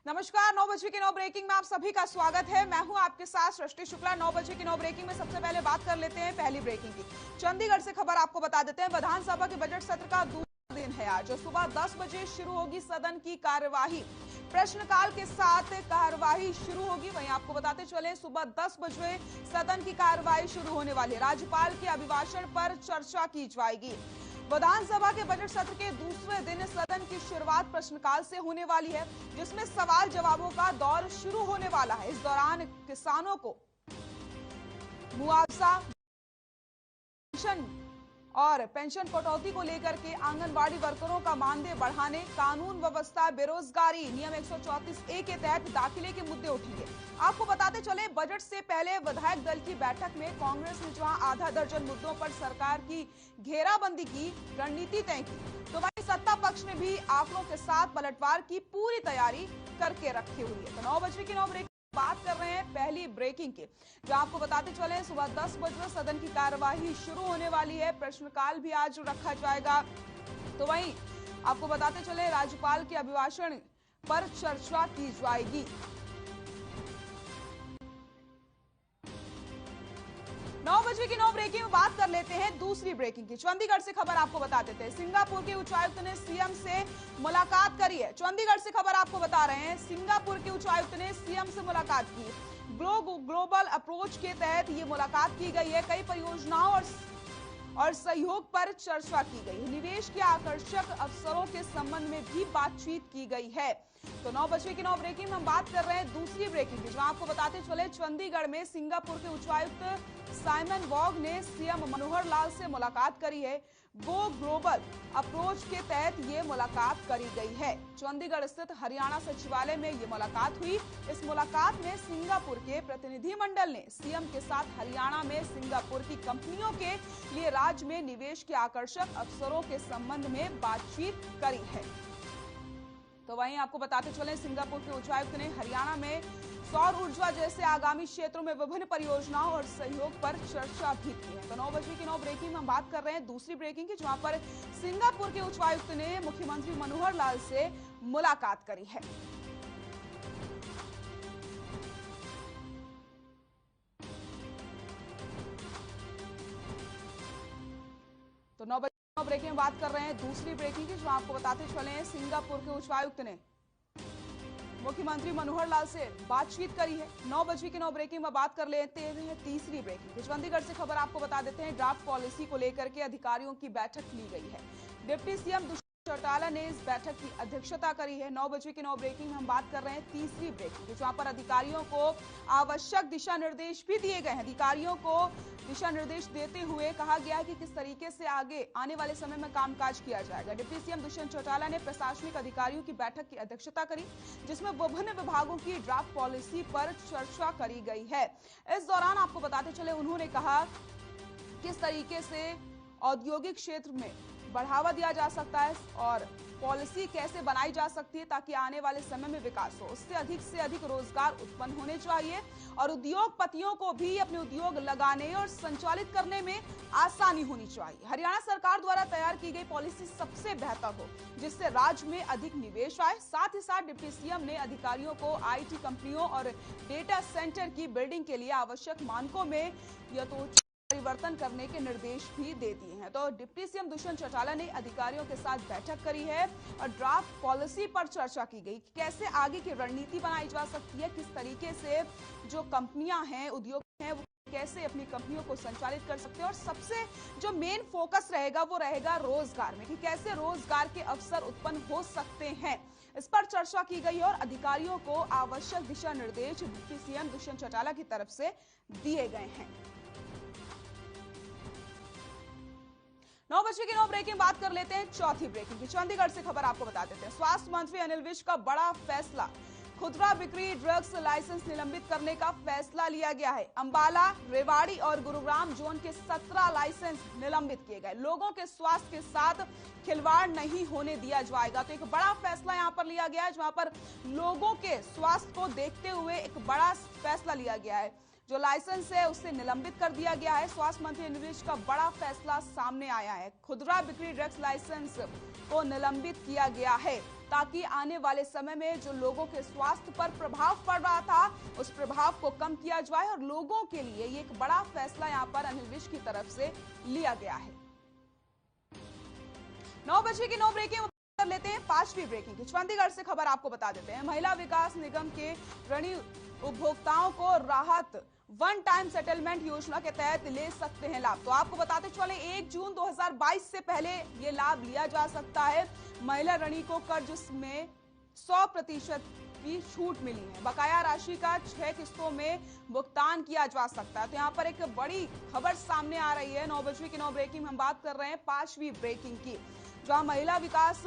नमस्कार। 9 बजे की 9 ब्रेकिंग में आप सभी का स्वागत है। मैं हूं आपके साथ सृष्टि शुक्ला। 9 बजे की 9 ब्रेकिंग में सबसे पहले बात कर लेते हैं पहली ब्रेकिंग की। चंडीगढ़ से खबर आपको बता देते हैं। विधानसभा के बजट सत्र का दूसरा दिन है आज, जो सुबह 10 बजे शुरू होगी सदन की कार्यवाही। प्रश्नकाल के साथ कार्यवाही शुरू होगी। वहीं आपको बताते चले सुबह 10 बजे सदन की कार्यवाही शुरू होने वाली है। राज्यपाल के अभिभाषण पर चर्चा की जाएगी। विधानसभा के बजट सत्र के दूसरे दिन सदन की शुरुआत प्रश्नकाल से होने वाली है, जिसमें सवाल जवाबों का दौर शुरू होने वाला है। इस दौरान किसानों को मुआवजा, पेंशन कटौती को लेकर के, आंगनबाड़ी वर्करों का मानदेय बढ़ाने, कानून व्यवस्था, बेरोजगारी, नियम 134A के तहत दाखिले के मुद्दे उठेंगे। आपको बताते चले बजट से पहले विधायक दल की बैठक में कांग्रेस ने जहां आधा दर्जन मुद्दों पर सरकार की घेराबंदी की रणनीति तय की, तो वहीं सत्ता पक्ष ने भी आंकड़ों के साथ पलटवार की पूरी तैयारी करके रखी हुई है। तो 9 बजे की 9 ब्रेक बात कर रहे हैं पहली ब्रेकिंग के, जो आपको बताते चले सुबह 10 बजे सदन की कार्यवाही शुरू होने वाली है। प्रश्नकाल भी आज रखा जाएगा। तो वहीं आपको बताते चले राज्यपाल के अभिभाषण पर चर्चा की जाएगी। 9 बजे की 9 ब्रेकिंग में बात कर लेते हैं दूसरी ब्रेकिंग की। चंडीगढ़ से खबर आपको बता देते हैं। सिंगापुर के उच्चायुक्त ने सीएम से मुलाकात करी है। चंडीगढ़ से खबर आपको बता रहे हैं, सिंगापुर के उच्चायुक्त ने सीएम से मुलाकात की। ग्लोबल अप्रोच के तहत ये मुलाकात की गई है। कई परियोजनाओं और सहयोग पर चर्चा की गई। निवेश के आकर्षक अवसरों के संबंध में भी बातचीत की गई है। तो 9 बजे की 9 ब्रेकिंग में हम बात कर रहे हैं दूसरी ब्रेकिंग की, जहां आपको बताते चले चंडीगढ़ में सिंगापुर के उच्चायुक्त साइमन वॉग ने सीएम मनोहर लाल से मुलाकात करी है। गो ग्लोबल अप्रोच के तहत ये मुलाकात करी गई है। चंडीगढ़ स्थित हरियाणा सचिवालय में ये मुलाकात हुई। इस मुलाकात में सिंगापुर के प्रतिनिधिमंडल ने सीएम के साथ हरियाणा में सिंगापुर की कंपनियों के लिए राज्य में निवेश के आकर्षक अवसरों के संबंध में बातचीत करी है। तो वहीं आपको बताते चले सिंगापुर के उच्चायुक्त ने हरियाणा में सौर ऊर्जा जैसे आगामी क्षेत्रों में विभिन्न परियोजनाओं और सहयोग पर चर्चा भी की है। तो 9 बजे की 9 ब्रेकिंग में हम बात कर रहे हैं दूसरी ब्रेकिंग की, जहां पर सिंगापुर के उच्चायुक्त ने मुख्यमंत्री मनोहर लाल से मुलाकात करी है। तो 9 ब्रेकिंग में बात कर रहे हैं दूसरी ब्रेकिंग की, जो आपको बताते चले हैं सिंगापुर के उच्चायुक्त ने मुख्यमंत्री मनोहर लाल से बातचीत करी है। 9 बजे की 9 ब्रेकिंग में बात कर लेते हैं तीसरी ब्रेकिंग की। चंडीगढ़ से खबर आपको बता देते हैं, ड्राफ्ट पॉलिसी को लेकर के अधिकारियों की बैठक ली गई है। डिप्टी सीएम दुष्यंत चौटाला ने इस बैठक की अध्यक्षता करी है। 9 बजे की 9 ब्रेकिंग में हम बात कर रहे हैं तीसरी ब्रेकिंग की, जहां पर अधिकारियों को आवश्यक दिशा निर्देश भी दिए गए हैं। अधिकारियों को दिशा निर्देश देते हुए कहा गया है कि किस तरीके से आगे आने वाले समय में कामकाज किया जाएगा। डिप्टी सीएम दुष्यंत चौटाला ने प्रशासनिक अधिकारियों की बैठक की अध्यक्षता करी, जिसमें विभिन्न विभागों की ड्राफ्ट पॉलिसी पर चर्चा करी गई है। इस दौरान आपको बताते चले उन्होंने कहा किस तरीके से औद्योगिक क्षेत्र में बढ़ावा दिया जा सकता है और पॉलिसी कैसे बनाई जा सकती है ताकि आने वाले समय में विकास हो। उससे अधिक रोजगार उत्पन्न होने चाहिए और उद्योगपतियों को भी अपने उद्योग लगाने और संचालित करने में आसानी होनी चाहिए। हरियाणा सरकार द्वारा तैयार की गई पॉलिसी सबसे बेहतर हो, जिससे राज्य में अधिक निवेश आए। साथ ही साथ डिप्टी सीएम ने अधिकारियों को आईटी कंपनियों और डेटा सेंटर की बिल्डिंग के लिए आवश्यक मानकों में यथोचित परिवर्तन करने के निर्देश भी दे दिए हैं। तो डिप्टी सीएम दुष्यंत चौटाला ने अधिकारियों के साथ बैठक करी है और ड्राफ्ट पॉलिसी पर चर्चा की गई कि कैसे आगे की रणनीति बनाई जा सकती है, किस तरीके से जो कंपनियां हैं, उद्योग हैं, वो कैसे अपनी कंपनियों को संचालित कर सकते हैं और सबसे जो मेन फोकस रहेगा वो रहेगा रोजगार में, कि कैसे रोजगार के अवसर उत्पन्न हो सकते हैं। इस पर चर्चा की गई और अधिकारियों को आवश्यक दिशा निर्देश डिप्टी सीएम दुष्यंत चौटाला की तरफ से दिए गए हैं। 9 बजे की 9 ब्रेकिंग बात कर लेते हैं चौथी ब्रेकिंग की। चंडीगढ़ से खबर आपको बता देते हैं, स्वास्थ्य मंत्री अनिल विज का बड़ा फैसला, खुदरा बिक्री ड्रग्स लाइसेंस निलंबित करने का फैसला लिया गया है। अंबाला, रेवाड़ी और गुरुग्राम जोन के 17 लाइसेंस निलंबित किए गए। लोगों के स्वास्थ्य के साथ खिलवाड़ नहीं होने दिया जाएगा। तो एक बड़ा फैसला यहां पर लिया गया है, जहां पर लोगों के स्वास्थ्य को देखते हुए एक बड़ा फैसला लिया गया है। जो लाइसेंस है उससे निलंबित कर दिया गया है। स्वास्थ्य मंत्री नीतीश का बड़ा फैसला सामने आया है। खुदरा बिक्री ड्रग्स लाइसेंस को निलंबित किया गया है ताकि आने वाले समय में जो लोगों के स्वास्थ्य पर प्रभाव पड़ रहा था उस प्रभाव को कम किया जाए और लोगों के लिए ये एक बड़ा फैसला यहाँ पर अनिल विज की तरफ से लिया गया है। 9 बजे की 9 ब्रेकिंग कर लेते हैं 5वीं ब्रेकिंग की। चंडीगढ़ से खबर आपको बता देते हैं। महिला विकास निगम के ऋणी उपभोक्ताओं को राहत वन टाइम सेटलमेंट योजना के तहत ले सकते हैं लाभ। तो आपको बताते चले 1 जून 2022 से पहले ये लाभ लिया जा सकता है। महिला ऋणी को कर्ज में 100% की छूट मिली है। बकाया राशि का 6 किस्तों में भुगतान किया जा सकता है। तो यहाँ पर एक बड़ी खबर सामने आ रही है। 9 बजे की 9 ब्रेकिंग में हम बात कर रहे हैं 5वीं ब्रेकिंग की, जहां महिला विकास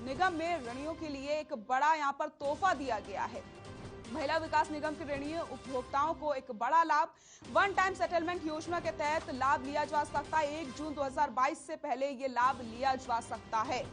निगम में ऋणियों के लिए एक बड़ा यहाँ पर तोहफा दिया गया है। महिला विकास निगम के ऋणी उपभोक्ताओं को एक बड़ा लाभ वन टाइम सेटलमेंट योजना के तहत लाभ लिया जा सकता है। 1 जून 2022 से पहले ये लाभ लिया जा सकता है।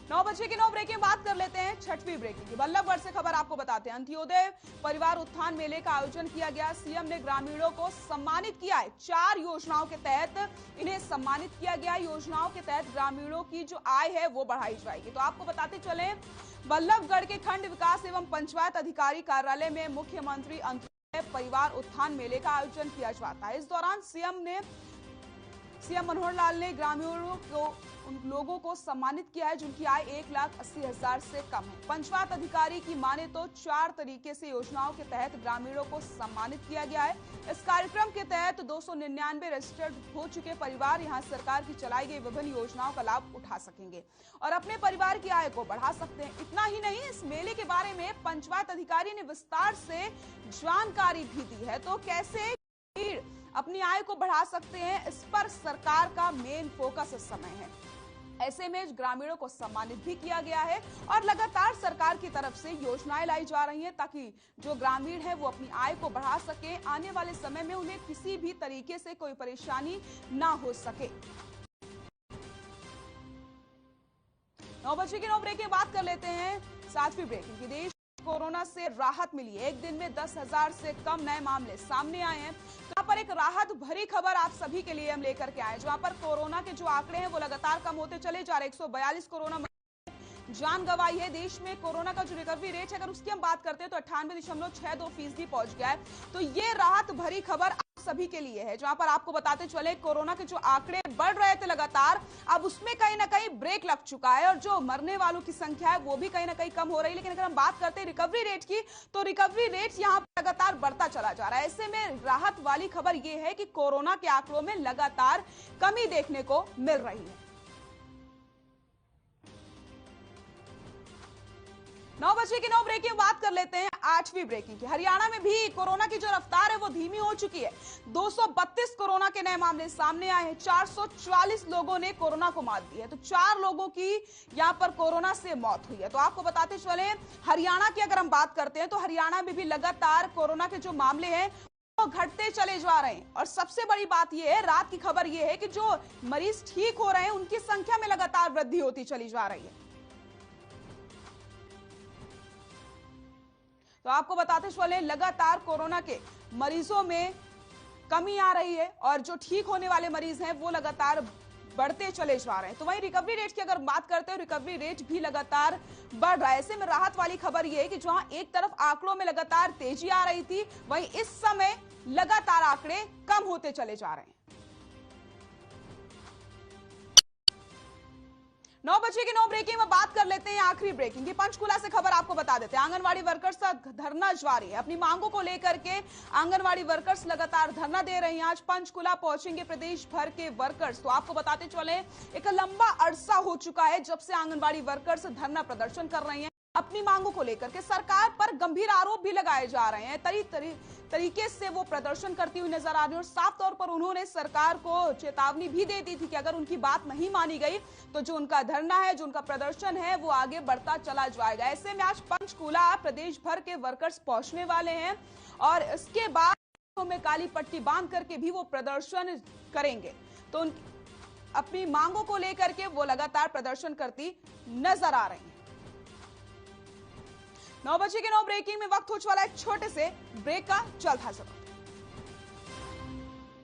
9 बजे की 9 ब्रेकिंग बात कर लेते हैं 6वीं ब्रेकिंग की। बल्लभगढ़ से खबर आपको बताते हैं। अंत्योदय परिवार उत्थान मेले का आयोजन किया गया। सीएम ने ग्रामीणों को सम्मानित किया है। 4 योजनाओं के तहत इन्हें सम्मानित किया गया। योजनाओं के तहत ग्रामीणों की जो आय है वो बढ़ाई जाएगी। तो आपको बताते चले बल्लभगढ़ के खंड विकास एवं पंचायत अधिकारी कार्यालय में मुख्यमंत्री अंत्योदय परिवार उत्थान मेले का आयोजन किया जाता है। इस दौरान सीएम मनोहर लाल ने ग्रामीणों को उन लोगों को सम्मानित किया है जिनकी आय 1,80,000 से कम है। पंचायत अधिकारी की माने तो 4 तरीके से योजनाओं के तहत ग्रामीणों को सम्मानित किया गया है। इस कार्यक्रम के तहत 299 रजिस्टर्ड हो चुके परिवार यहां सरकार की चलाई गई विभिन्न योजनाओं का लाभ उठा सकेंगे और अपने परिवार की आय को बढ़ा सकते हैं। इतना ही नहीं, इस मेले के बारे में पंचायत अधिकारी ने विस्तार से जानकारी भी दी है। तो कैसे अपनी आय को बढ़ा सकते हैं, इस पर सरकार का मेन फोकस इस समय है। ऐसे में ग्रामीणों को सम्मानित भी किया गया है और लगातार सरकार की तरफ से योजनाएं लाई जा रही हैं ताकि जो ग्रामीण है वो अपनी आय को बढ़ा सके। आने वाले समय में उन्हें किसी भी तरीके से कोई परेशानी ना हो सके। 9 बजे की 9 ब्रेकिंग बात कर लेते हैं 7वीं ब्रेकिंग की। देश कोरोना से राहत मिली है। एक दिन में 10,000 से कम नए मामले सामने आए हैं। तो यहाँ पर एक राहत भरी खबर आप सभी के लिए हम लेकर के आए, जहां पर कोरोना के जो आंकड़े हैं वो लगातार कम होते चले जा रहे हैं। 142 कोरोना जान गंवाई है। देश में कोरोना का जो रिकवरी रेट है अगर उसकी हम बात करते हैं तो 98.62% पहुंच गया है। तो ये राहत भरी खबर आप सभी के लिए है, जहां पर आपको बताते चले कोरोना के जो आंकड़े बढ़ रहे थे लगातार, अब उसमें कहीं ना कहीं ब्रेक लग चुका है और जो मरने वालों की संख्या है वो भी कहीं ना कहीं कम हो रही है। लेकिन अगर हम बात करते हैं रिकवरी रेट की, तो रिकवरी रेट यहाँ पर लगातार बढ़ता चला जा रहा है। ऐसे में राहत वाली खबर ये है कि कोरोना के आंकड़ों में लगातार कमी देखने को मिल रही है। 9 बजे की 9 ब्रेकिंग बात कर लेते हैं 8वीं ब्रेकिंग की। हरियाणा में भी कोरोना की जो रफ्तार है वो धीमी हो चुकी है। 232 कोरोना के नए मामले सामने आए हैं। 444 लोगों ने कोरोना को मात दी है। तो 4 लोगों की यहां पर कोरोना से मौत हुई है। तो आपको बताते चले हरियाणा की अगर हम बात करते हैं तो हरियाणा में भी लगातार कोरोना के जो मामले हैं वो घटते चले जा रहे हैं। और सबसे बड़ी बात यह है, रात की खबर यह है कि जो मरीज ठीक हो रहे हैं उनकी संख्या में लगातार वृद्धि होती चली जा रही है। तो आपको बताते चले लगातार कोरोना के मरीजों में कमी आ रही है और जो ठीक होने वाले मरीज हैं वो लगातार बढ़ते चले जा रहे हैं। तो वहीं रिकवरी रेट की अगर बात करते हैं, रिकवरी रेट भी लगातार बढ़ रहा है। ऐसे में राहत वाली खबर यह है कि जहां एक तरफ आंकड़ों में लगातार तेजी आ रही थी, वहीं इस समय लगातार आंकड़े कम होते चले जा रहे हैं। 9 बजे की 9 ब्रेकिंग में बात कर लेते हैं आखिरी ब्रेकिंग की। पंचकुला से खबर आपको बता देते हैं। आंगनवाड़ी वर्कर्स का धरना जारी है। अपनी मांगों को लेकर के आंगनवाड़ी वर्कर्स लगातार धरना दे रहे हैं। आज पंचकुला पहुंचेंगे प्रदेश भर के वर्कर्स। तो आपको बताते चले एक लंबा अरसा हो चुका है जब से आंगनवाड़ी वर्कर्स धरना प्रदर्शन कर रहे हैं। अपनी मांगों को लेकर के सरकार पर गंभीर आरोप भी लगाए जा रहे हैं। तरीके से वो प्रदर्शन करती हुई नजर आ रही है और साफ तौर पर उन्होंने सरकार को चेतावनी भी दे दी थी कि अगर उनकी बात नहीं मानी गई तो जो उनका धरना है, जो उनका प्रदर्शन है, वो आगे बढ़ता चला जाएगा। ऐसे में आज पंचकुला प्रदेश भर के वर्कर्स पहुंचने वाले हैं और इसके बाद में काली पट्टी बांध करके भी वो प्रदर्शन करेंगे। तो अपनी मांगों को लेकर के वो लगातार प्रदर्शन करती नजर आ रही है। 9 बजे के 9 ब्रेकिंग में वक्त हो चुका है एक छोटे से ब्रेक का। जल्द हाजिर।